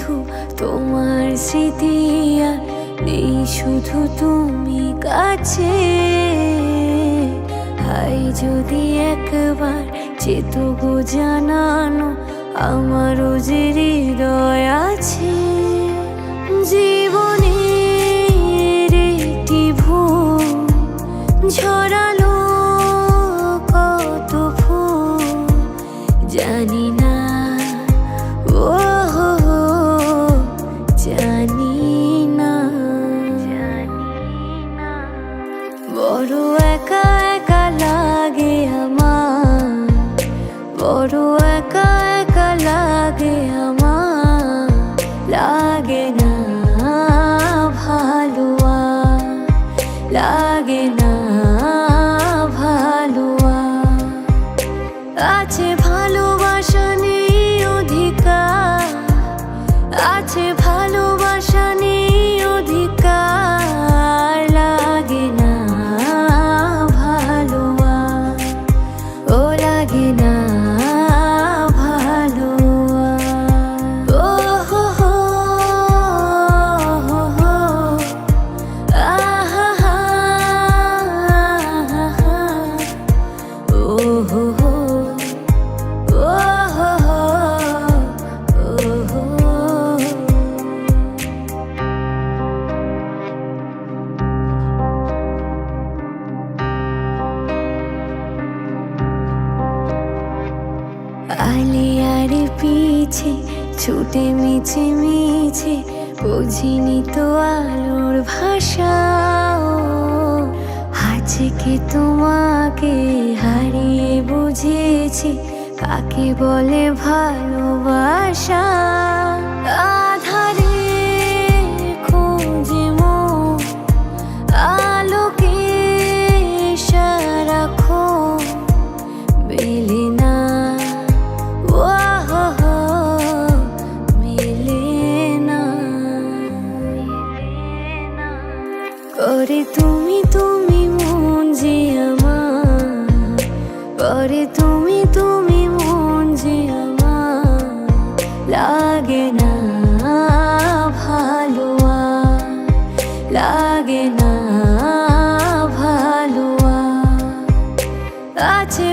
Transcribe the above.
শুধু তোমার স্মৃতি আর নেই শুধু তুমি কাছে। হাই যদি একবার চেত গো জানানো আমারও যে হৃদয় আছে। জীবনের একটি ভুল ঝরালো কত ফুল জানি না, ও জানি না। বড় একা একা লাগে আমার, বড় একা একা লাগে আমার। লাগে না ভালো আর, লাগে না ভালো আর। আছে ভালোবাসা নেই অধিকার, আছে ভালোবাসা নেই অধিকার। লাগে না ভালো আর, ও লাগে না ভালো আর। ও হো হো হো হো, আহা হা হা, ও হো হো, ও হো হো, ও হো। আলিয়ার পিছে ছুটে মিছে মিছে বুঝিনি তো আলোর ভাষা। আজকে তোমাকে হারিয়ে বুঝেছি কাকে বলে ভালোবাসা। আধারে খোঁজে মন আলোকে সারাক্ষণ মেলে না, করে তুমি তুমি মন যে আমার, করে তুমি তুমি মন যে আমার। লাগে না ভালো আর, লাগে না ভালো আর। আছে